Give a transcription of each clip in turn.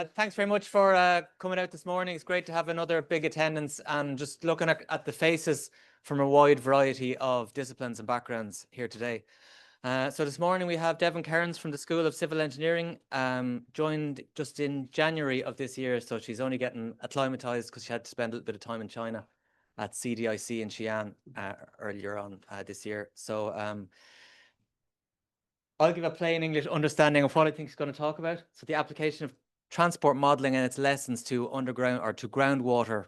Thanks very much for coming out this morning. It's great to have another big attendance and just looking at the faces from a wide variety of disciplines and backgrounds here today. So this morning we have Devon Kerins from the School of Civil Engineering, joined just in January of this year. So she's only getting acclimatized because she had to spend a little bit of time in China at CDIC in Xi'an earlier on this year. So I'll give a plain English understanding of what I think she's going to talk about. So the application of transport modelling and its lessons to underground or to groundwater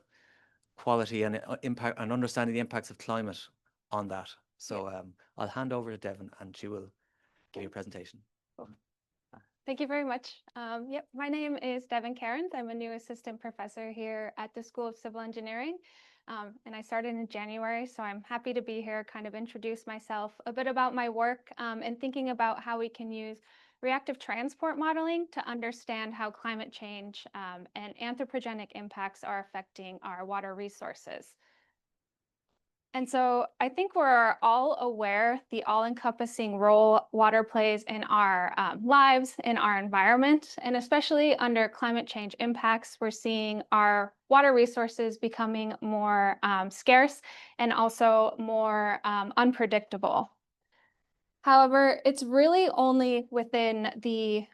quality and impact and understanding the impacts of climate on that. So I'll hand over to Devon and she will give you a presentation. Thank you very much. My name is Devon Kerins. I'm a new assistant professor here at the School of Civil Engineering. And I started in January, so I'm happy to be here, kind of introduce myself, a bit about my work, and thinking about how we can use reactive transport modeling to understand how climate change and anthropogenic impacts are affecting our water resources. And so I think we're all aware the all-encompassing role water plays in our lives, in our environment, and especially under climate change impacts, we're seeing our water resources becoming more scarce and also more unpredictable. However, it's really only within the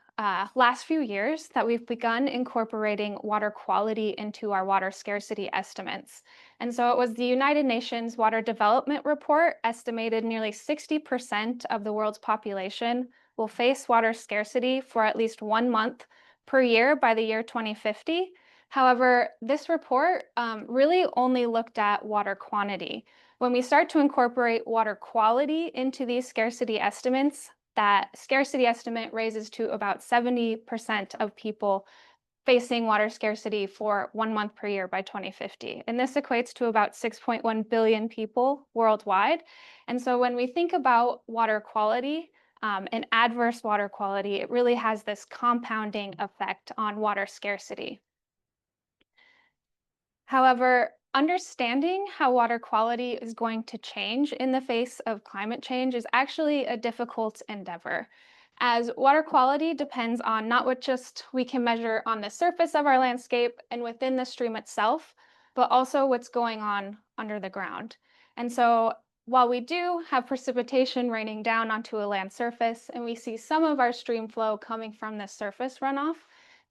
last few years that we've begun incorporating water quality into our water scarcity estimates. And so it was the United Nations Water Development Report estimated nearly 60% of the world's population will face water scarcity for at least 1 month per year by the year 2050. However, this report really only looked at water quantity. When we start to incorporate water quality into these scarcity estimates, that scarcity estimate raises to about 70% of people facing water scarcity for 1 month per year by 2050. And this equates to about 6.1 billion people worldwide. And so when we think about water quality and adverse water quality, it really has this compounding effect on water scarcity. However, understanding how water quality is going to change in the face of climate change is actually a difficult endeavor, as water quality depends on not what just we can measure on the surface of our landscape and within the stream itself, but also what's going on under the ground. And so while we do have precipitation raining down onto a land surface and we see some of our stream flow coming from the surface runoff,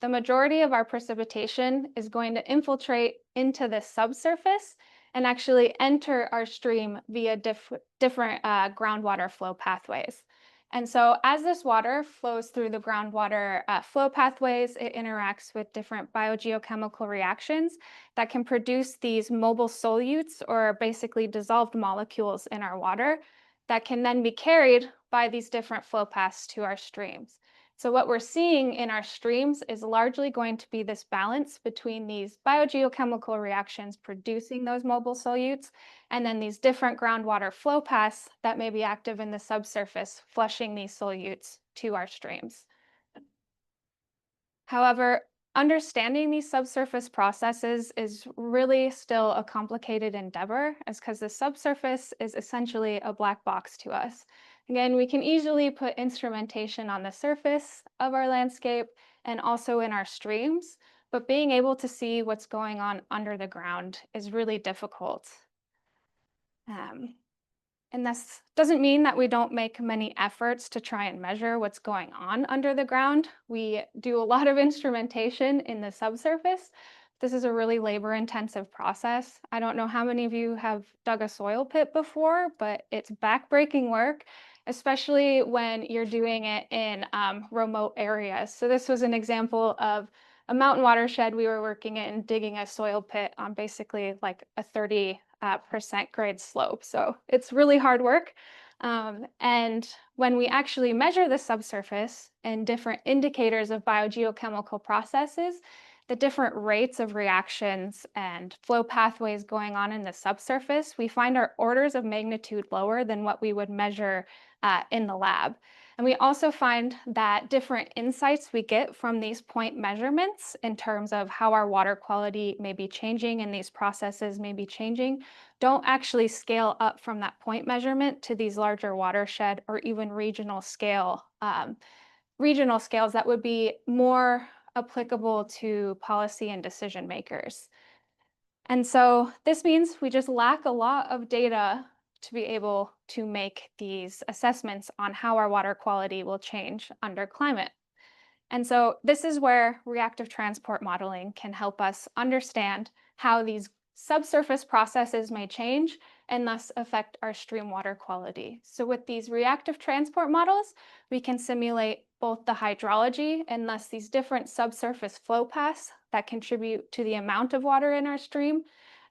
the majority of our precipitation is going to infiltrate into the subsurface and actually enter our stream via different groundwater flow pathways. And so as this water flows through the groundwater flow pathways, it interacts with different biogeochemical reactions that can produce these mobile solutes, or basically dissolved molecules in our water, that can then be carried by these different flow paths to our streams. So what we're seeing in our streams is largely going to be this balance between these biogeochemical reactions producing those mobile solutes and then these different groundwater flow paths that may be active in the subsurface, flushing these solutes to our streams. However, understanding these subsurface processes is really still a complicated endeavor, because the subsurface is essentially a black box to us. Again, we can easily put instrumentation on the surface of our landscape and also in our streams, but being able to see what's going on under the ground is really difficult. And this doesn't mean that we don't make many efforts to try and measure what's going on under the ground. We do a lot of instrumentation in the subsurface. This is a really labor-intensive process. I don't know how many of you have dug a soil pit before, but it's back-breaking work, especially when you're doing it in remote areas. So this was an example of a mountain watershed we were working in, digging a soil pit on basically like a 30% grade slope. So it's really hard work. And when we actually measure the subsurface and different indicators of biogeochemical processes, the different rates of reactions and flow pathways going on in the subsurface, we find are orders of magnitude lower than what we would measure in the lab. And we also find that different insights we get from these point measurements in terms of how our water quality may be changing and these processes may be changing don't actually scale up from that point measurement to these larger watershed or even regional scales that would be more applicable to policy and decision makers. And so this means we just lack a lot of data to be able to make these assessments on how our water quality will change under climate. And so this is where reactive transport modeling can help us understand how these subsurface processes may change and thus affect our stream water quality. So with these reactive transport models, we can simulate both the hydrology and thus these different subsurface flow paths that contribute to the amount of water in our stream,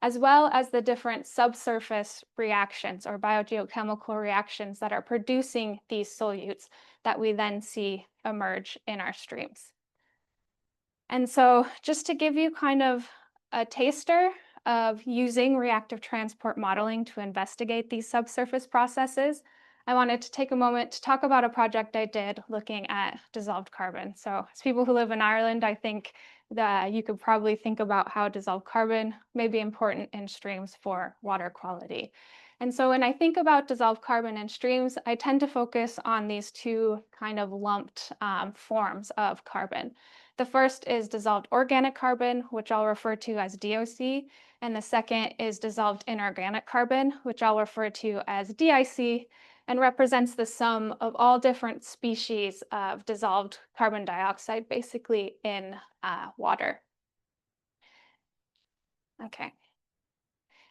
as well as the different subsurface reactions or biogeochemical reactions that are producing these solutes that we then see emerge in our streams. And so just to give you kind of a taster of using reactive transport modeling to investigate these subsurface processes, I wanted to take a moment to talk about a project I did looking at dissolved carbon. So as people who live in Ireland, I think that you could probably think about how dissolved carbon may be important in streams for water quality. And so when I think about dissolved carbon in streams, I tend to focus on these two kind of lumped forms of carbon. The first is dissolved organic carbon, which I'll refer to as DOC, and the second is dissolved inorganic carbon, which I'll refer to as DIC, and represents the sum of all different species of dissolved carbon dioxide, basically in water. Okay.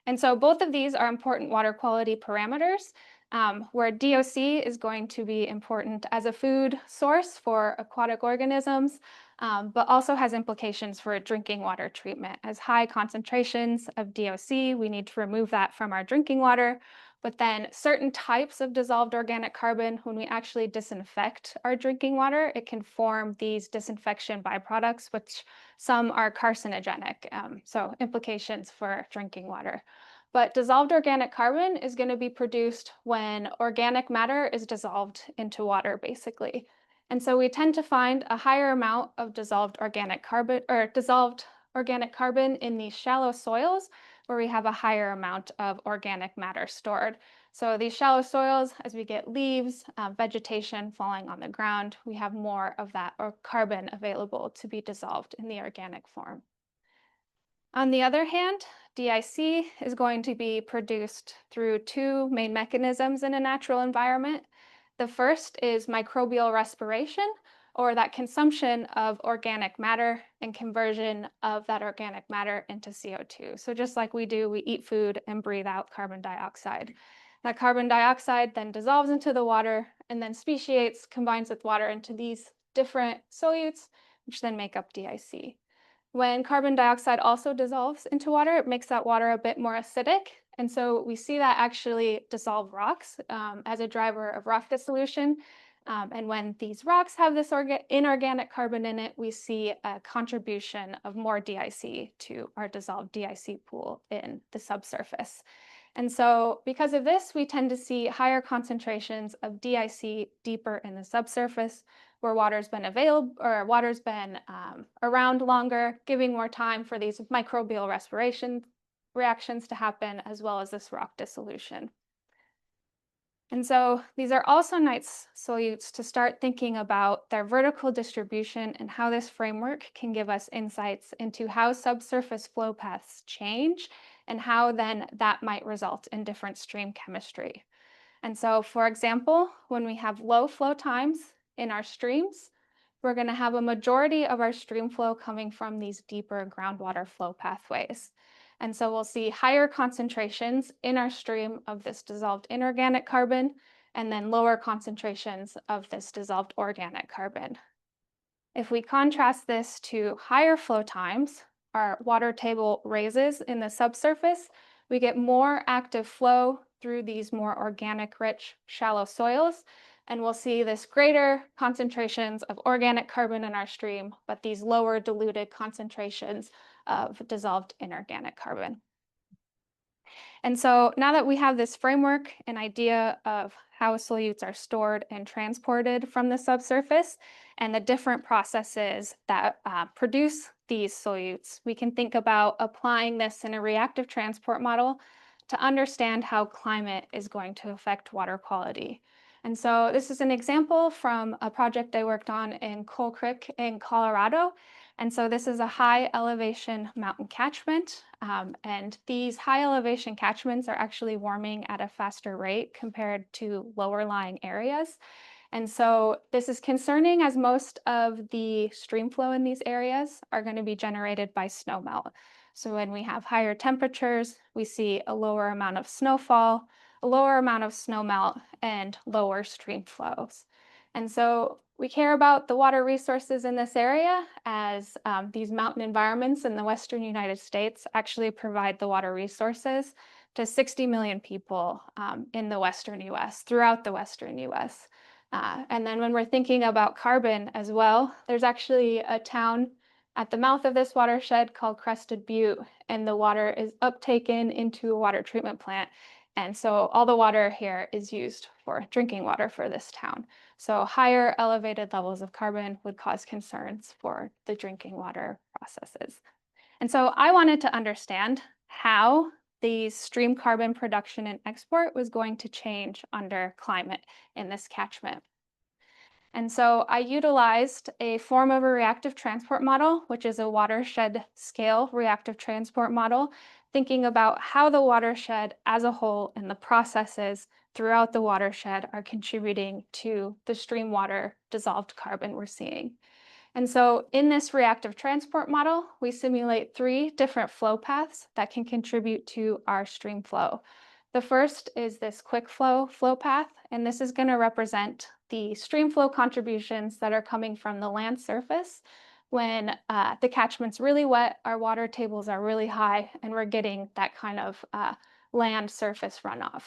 And so both of these are important water quality parameters, where DOC is going to be important as a food source for aquatic organisms, but also has implications for drinking water treatment. As high concentrations of DOC, we need to remove that from our drinking water. But then certain types of dissolved organic carbon, when we actually disinfect our drinking water, it can form these disinfection byproducts, which some are carcinogenic, so implications for drinking water. But dissolved organic carbon is going to be produced when organic matter is dissolved into water, basically. And so we tend to find a higher amount of dissolved organic carbon in these shallow soils where we have a higher amount of organic matter stored. So these shallow soils, as we get leaves, vegetation falling on the ground, we have more of that carbon available to be dissolved in the organic form. On the other hand, DIC is going to be produced through two main mechanisms in a natural environment. The first is microbial respiration, or that consumption of organic matter and conversion of that organic matter into CO2. So just like we do, we eat food and breathe out carbon dioxide. That carbon dioxide then dissolves into the water and then speciates, combines with water into these different solutes, which then make up DIC. When carbon dioxide also dissolves into water, it makes that water a bit more acidic. And so we see that actually dissolve rocks as a driver of rock dissolution. And when these rocks have this inorganic carbon in it, we see a contribution of more DIC to our dissolved DIC pool in the subsurface. And so because of this, we tend to see higher concentrations of DIC deeper in the subsurface, where water's been available or water's been around longer, giving more time for these microbial respiration reactions to happen, as well as this rock dissolution. And so these are also nice solutes to start thinking about their vertical distribution and how this framework can give us insights into how subsurface flow paths change and how then that might result in different stream chemistry. And so, for example, when we have low flow times in our streams, we're going to have a majority of our stream flow coming from these deeper groundwater flow pathways. And so we'll see higher concentrations in our stream of this dissolved inorganic carbon, and then lower concentrations of this dissolved organic carbon. If we contrast this to higher flow times, our water table raises in the subsurface, we get more active flow through these more organic-rich shallow soils, and we'll see this greater concentrations of organic carbon in our stream, but these lower diluted concentrations of dissolved inorganic carbon. And so now that we have this framework, an idea of how solutes are stored and transported from the subsurface, and the different processes that produce these solutes, we can think about applying this in a reactive transport model to understand how climate is going to affect water quality. And so this is an example from a project I worked on in Coal Creek in Colorado. And so this is a high elevation mountain catchment. And these high elevation catchments are actually warming at a faster rate compared to lower lying areas. And so this is concerning as most of the stream flow in these areas are going to be generated by snowmelt. So when we have higher temperatures, we see a lower amount of snowfall, a lower amount of snowmelt, and lower stream flows. And so we care about the water resources in this area as these mountain environments in the Western United States actually provide the water resources to 60 million people in the Western US, throughout the Western US. And then when we're thinking about carbon as well, there's actually a town at the mouth of this watershed called Crested Butte, and the water is uptaken into a water treatment plant. And so all the water here is used for drinking water for this town. So higher elevated levels of carbon would cause concerns for the drinking water processes. And so I wanted to understand how the stream carbon production and export was going to change under climate in this catchment. And so I utilized a form of a reactive transport model, which is a watershed scale reactive transport model, thinking about how the watershed as a whole and the processes throughout the watershed are contributing to the stream water dissolved carbon we're seeing. And so in this reactive transport model, we simulate 3 different flow paths that can contribute to our stream flow. The first is this quick flow path, and this is going to represent the stream flow contributions that are coming from the land surface. When the catchment's really wet, our water tables are really high, and we're getting that kind of land surface runoff.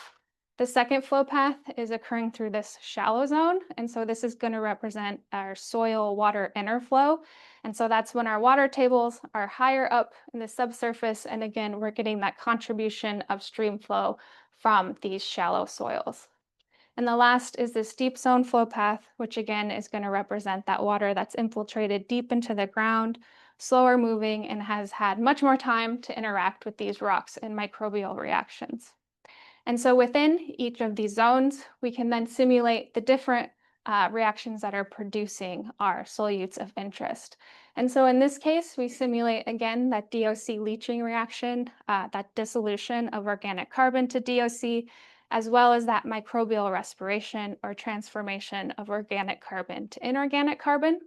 The second flow path is occurring through this shallow zone. And so this is going to represent our soil water interflow. And so that's when our water tables are higher up in the subsurface. And again, we're getting that contribution of stream flow from these shallow soils. And the last is this deep zone flow path, which again is going to represent that water that's infiltrated deep into the ground, slower moving, and has had much more time to interact with these rocks and microbial reactions. And so within each of these zones, we can then simulate the different reactions that are producing our solutes of interest. And so in this case, we simulate again that DOC leaching reaction, that dissolution of organic carbon to DOC, as well as that microbial respiration or transformation of organic carbon to inorganic carbon.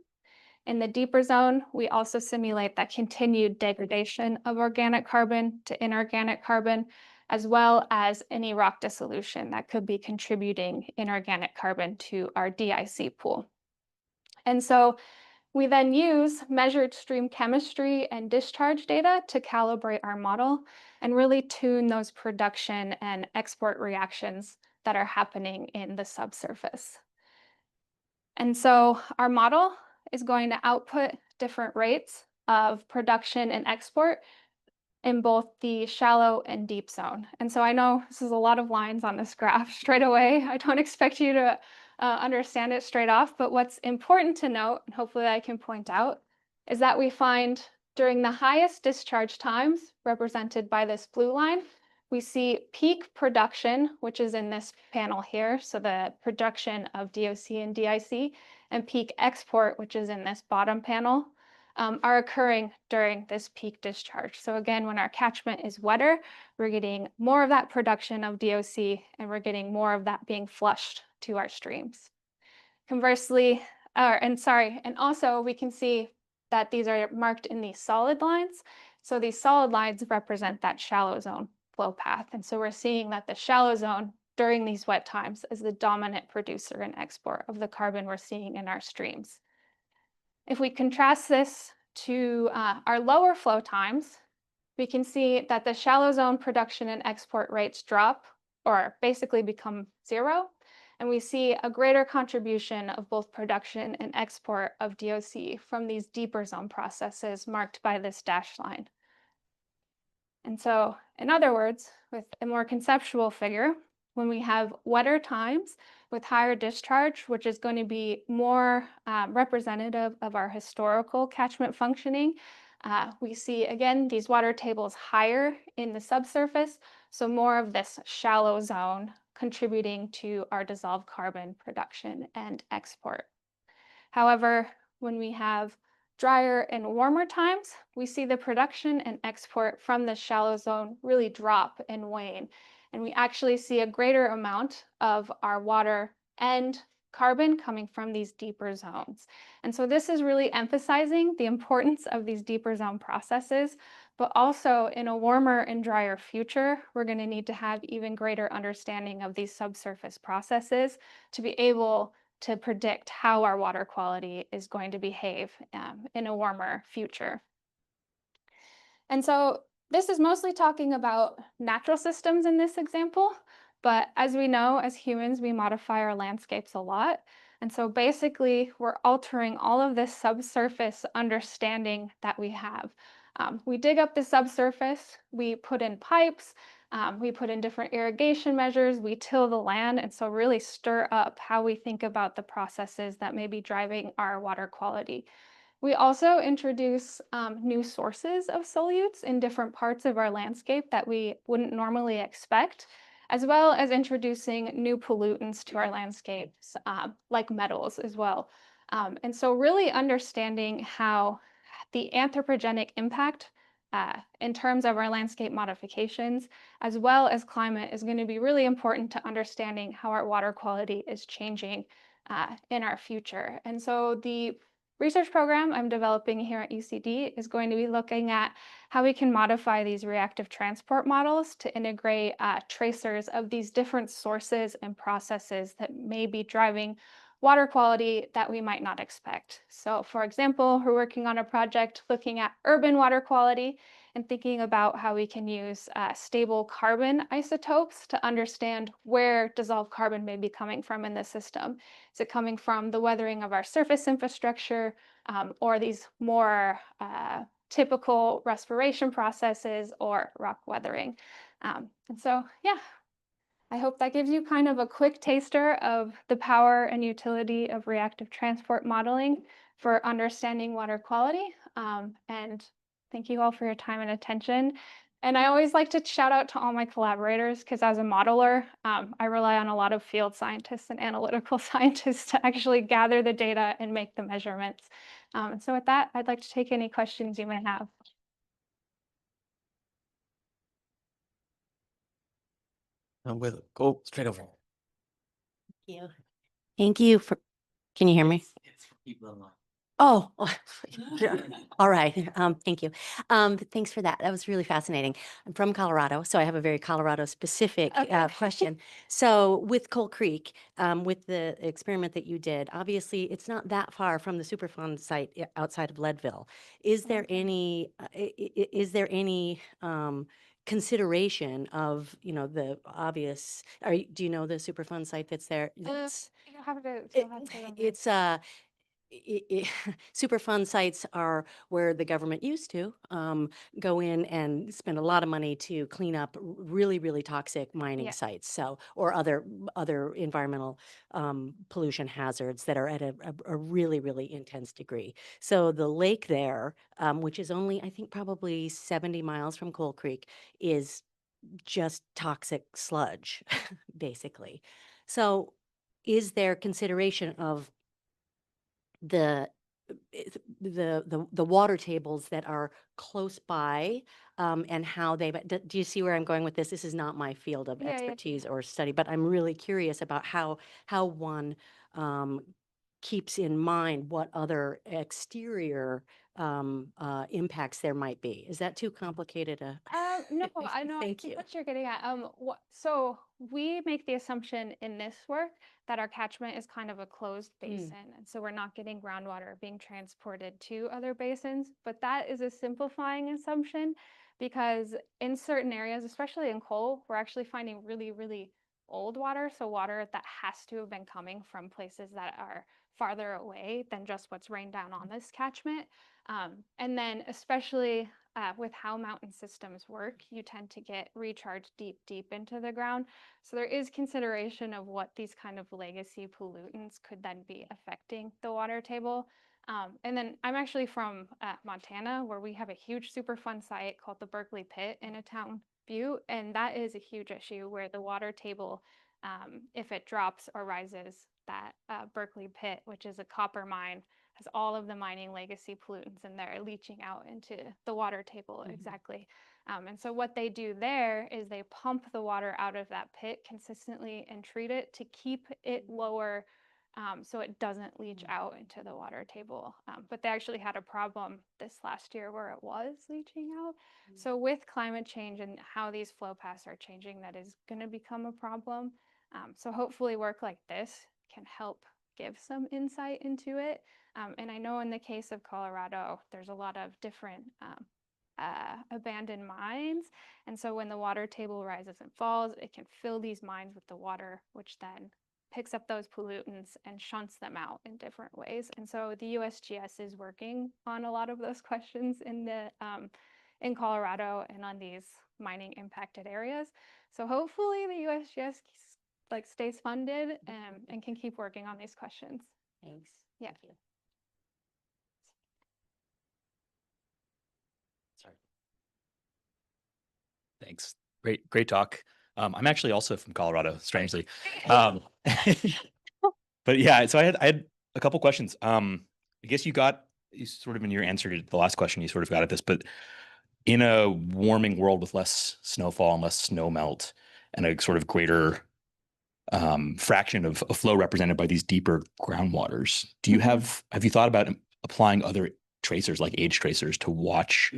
In the deeper zone, we also simulate that continued degradation of organic carbon to inorganic carbon, as well as any rock dissolution that could be contributing inorganic carbon to our DIC pool. And so we then use measured stream chemistry and discharge data to calibrate our model and really tune those production and export reactions that are happening in the subsurface. And so our model is going to output different rates of production and export in both the shallow and deep zone. And so I know this is a lot of lines on this graph straight away. I don't expect you to understand it straight off, but what's important to note, and hopefully I can point out, is that we find during the highest discharge times, represented by this blue line, we see peak production, which is in this panel here, so the production of DOC and DIC, and peak export, which is in this bottom panel, are occurring during this peak discharge. So again, when our catchment is wetter, we're getting more of that production of DOC, and we're getting more of that being flushed to our streams. Conversely, and also we can see that these are marked in these solid lines. So these solid lines represent that shallow zone flow path. And so we're seeing that the shallow zone during these wet times is the dominant producer and export of the carbon we're seeing in our streams. If we contrast this to our lower flow times, we can see that the shallow zone production and export rates drop or basically become zero. And we see a greater contribution of both production and export of DOC from these deeper zone processes marked by this dashed line. And so, in other words, with a more conceptual figure, when we have wetter times with higher discharge, which is going to be more representative of our historical catchment functioning, we see, again, these water tables higher in the subsurface, so more of this shallow zone contributing to our dissolved carbon production and export. However, when we have drier and warmer times, we see the production and export from the shallow zone really drop and wane. And we actually see a greater amount of our water and carbon coming from these deeper zones. And so this is really emphasizing the importance of these deeper zone processes, but also in a warmer and drier future, we're going to need to have even greater understanding of these subsurface processes to be able to predict how our water quality is going to behave in a warmer future. And so this is mostly talking about natural systems in this example, but as we know, as humans, we modify our landscapes a lot. And so basically, we're altering all of this subsurface understanding that we have. We dig up the subsurface, we put in pipes, we put in different irrigation measures, we till the land, and so really stir up how we think about the processes that may be driving our water quality. We also introduce new sources of solutes in different parts of our landscape that we wouldn't normally expect, as well as introducing new pollutants to our landscapes, like metals as well. And so really understanding how the anthropogenic impact in terms of our landscape modifications, as well as climate, is going to be really important to understanding how our water quality is changing in our future. And so the research program I'm developing here at UCD is going to be looking at how we can modify these reactive transport models to integrate tracers of these different sources and processes that may be driving water quality that we might not expect. So for example, we're working on a project looking at urban water quality and thinking about how we can use stable carbon isotopes to understand where dissolved carbon may be coming from in the system. Is it coming from the weathering of our surface infrastructure or these more typical respiration processes or rock weathering? And so, yeah, I hope that gives you kind of a quick taster of the power and utility of reactive transport modeling for understanding water quality. And thank you all for your time and attention. And I always like to shout out to all my collaborators because as a modeler, I rely on a lot of field scientists and analytical scientists to actually gather the data and make the measurements. And so with that, I'd like to take any questions you may have. And we'll go straight over. Thank you. Thank you for, can you hear me? It's for people online. Oh, all right. Thank you. Thanks for that. That was really fascinating. I'm from Colorado, so I have a very Colorado specific question. So with Coal Creek, with the experiment that you did, obviously it's not that far from the Superfund site outside of Leadville. Is there any, consideration of, the obvious, do you know the Superfund site that's there? You'll have to It's Superfund sites are where the government used to go in and spend a lot of money to clean up really, really toxic mining sites, so or other environmental pollution hazards that are at a really, really intense degree. So the lake there, which is only I think probably 70 miles from Coal Creek, is just toxic sludge, basically. So is there consideration of the water tables that are close by and how they, do you see where I'm going with this? This is not my field of expertise or study, but I'm really curious about how one keeps in mind what other exterior impacts there might be. Is that too complicated? No, I know Thank you. what you're getting at. So we make the assumption in this work that our catchment is kind of a closed basin, and so we're not getting groundwater being transported to other basins. But that is a simplifying assumption because in certain areas, especially in coal, we're actually finding really, really old water, so water that has to have been coming from places that are farther away than just what's rained down on this catchment. And then especially with how mountain systems work, you tend to get recharged deep, deep into the ground. So there is consideration of what these kind of legacy pollutants could then be affecting the water table. And then I'm actually from Montana, where we have a huge Superfund site called the Berkeley Pit in a town Butte, and that is a huge issue where the water table if it drops or rises, that Berkeley pit, which is a copper mine, has all of the mining legacy pollutants in there leaching out into the water table. Exactly. And so what they do there is they pump the water out of that pit consistently and treat it to keep it lower, so it doesn't leach out into the water table. But they actually had a problem this last year where it was leaching out. So with climate change and how these flow paths are changing, that is going to become a problem. So hopefully work like this can help give some insight into it. And I know in the case of Colorado, there's a lot of different abandoned mines. And so when the water table rises and falls, it can fill these mines with the water, which then picks up those pollutants and shunts them out in different ways. And so the USGS is working on a lot of those questions in Colorado and on these mining impacted areas. So hopefully the USGS stays funded and can keep working on these questions. Thanks. Yeah. Thank you. Sorry. Thanks. Great talk. I'm actually also from Colorado, strangely. But yeah, so I had a couple questions. I guess you sort of in your answer to the last question, you sort of got at this, but in a warming world with less snowfall and less snow melt and a sort of greater fraction of flow represented by these deeper groundwaters, have you thought about applying other tracers like age tracers to watch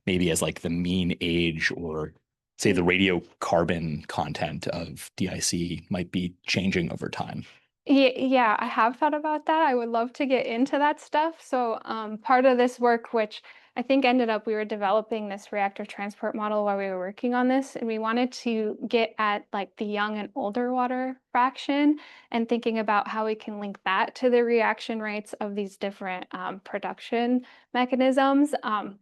maybe as like the mean age or say the radiocarbon content of DIC might be changing over time? Yeah, I have thought about that. I would love to get into that stuff. So part of this work, which I think ended up, we were developing this reactor transport model while we were working on this, and we wanted to get at like the young and older water fraction and thinking about how we can link that to the reaction rates of these different production mechanisms.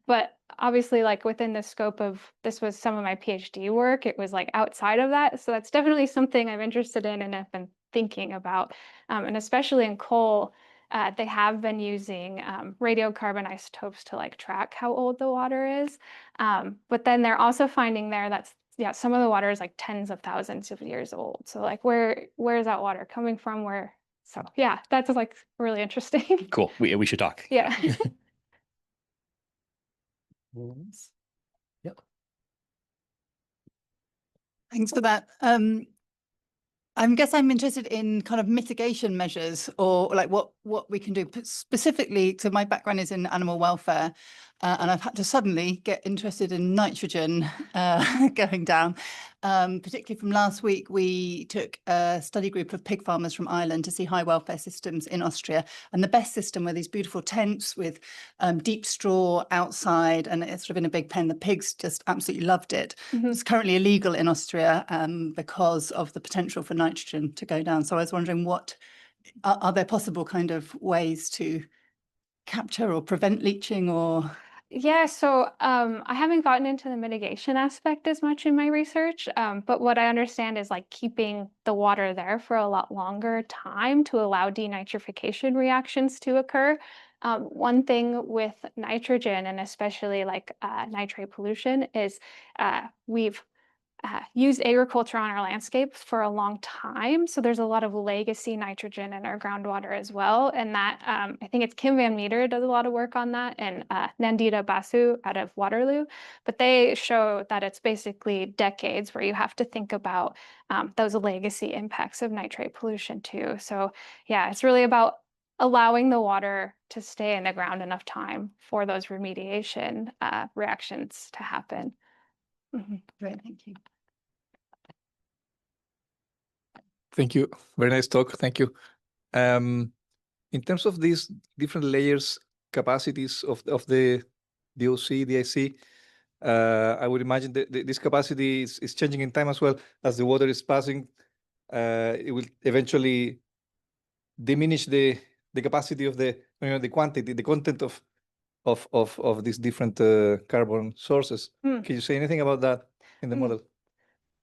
But obviously, like within the scope of this was some of my PhD work, it was like outside of that. So that's definitely something I'm interested in and have been thinking about. And especially in coal, they have been using radiocarbon isotopes to like track how old the water is. But then they're also finding there that's, yeah, some of the water is like tens of thousands of years old. So like where is that water coming from? So yeah, that's like really interesting. Cool. We should talk. Yeah. Yep. Thanks for that. I guess I'm interested in kind of mitigation measures or like what we can do specifically. So my background is in animal welfare, and I've had to suddenly get interested in nitrogen going down. Particularly from last week, we took a study group of pig farmers from Ireland to see high welfare systems in Austria. And the best system were these beautiful tents with deep straw outside, and it's sort of in a big pen. The pigs just absolutely loved it. It's currently illegal in Austria because of the potential for nitrogen to go down. So I was wondering, what are there possible kind of ways to capture or prevent leaching or? Yeah, so I haven't gotten into the mitigation aspect as much in my research, but what I understand is like keeping the water there for a lot longer time to allow denitrification reactions to occur. One thing with nitrogen and especially like nitrate pollution is we've used agriculture on our landscapes for a long time. So there's a lot of legacy nitrogen in our groundwater as well. And that, I think it's Kim Van Meter does a lot of work on that, and Nandita Basu out of Waterloo. But they show that it's basically decades where you have to think about those legacy impacts of nitrate pollution too. So yeah, it's really about allowing the water to stay in the ground enough time for those remediation reactions to happen. Great, thank you. Thank you. Very nice talk. Thank you. In terms of these different layers, capacities of the DOC, DIC, I would imagine that this capacity is changing in time as well. As the water is passing, it will eventually diminish the capacity of the quantity, the content of these different carbon sources. Can you say anything about that in the model?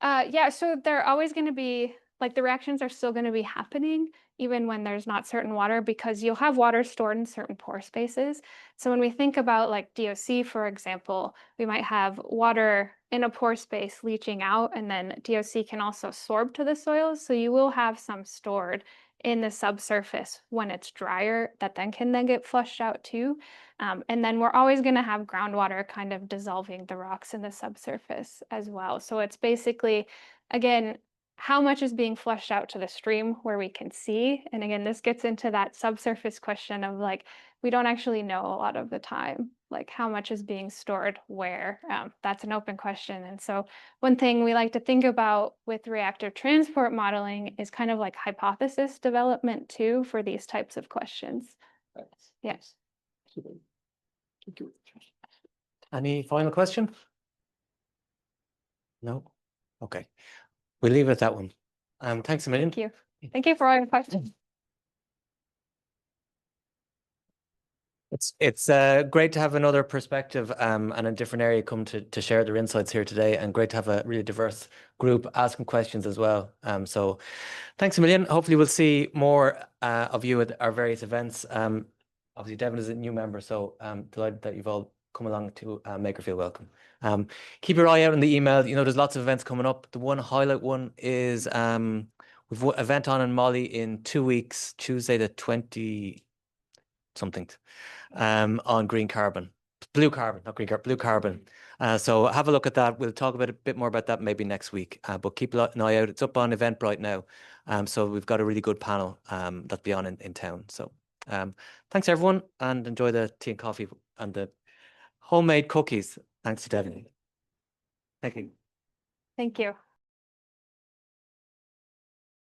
Yeah, so they're always going to be like the reactions are still going to be happening even when there's not certain water, because you'll have water stored in certain pore spaces. So when we think about like DOC, for example, we might have water in a pore space leaching out, and then DOC can also sorb to the soils. So you will have some stored in the subsurface when it's drier that then can get flushed out too. And then we're always going to have groundwater kind of dissolving the rocks in the subsurface as well. So it's basically, again, how much is being flushed out to the stream where we can see. And again, this gets into that subsurface question of like, we don't actually know a lot of the time, like how much is being stored where. That's an open question. And so one thing we like to think about with reactive transport modeling is kind of like hypothesis development too for these types of questions. Yes. Thank you. Any final question? No? Okay. We'll leave it at that one. Thanks a million. Thank you. Thank you for all your questions. It's great to have another perspective and a different area come to share their insights here today, and great to have a really diverse group asking questions as well. So thanks a million. Hopefully we'll see more of you at our various events. Obviously Devon is a new member, so delighted that you've all come along to make her feel welcome. Keep your eye out on the email. You know, there's lots of events coming up. The one highlight one is we've an event on in Molly in 2 weeks, Tuesday the 20 something, on green carbon, blue carbon, not green carbon, blue carbon. So have a look at that. We'll talk about a bit more about that maybe next week, but keep an eye out. It's up on Eventbrite now. So we've got a really good panel that'll be on in town. So thanks everyone, and enjoy the tea and coffee and the homemade cookies. Thanks to Devon. Thank you. Thank you.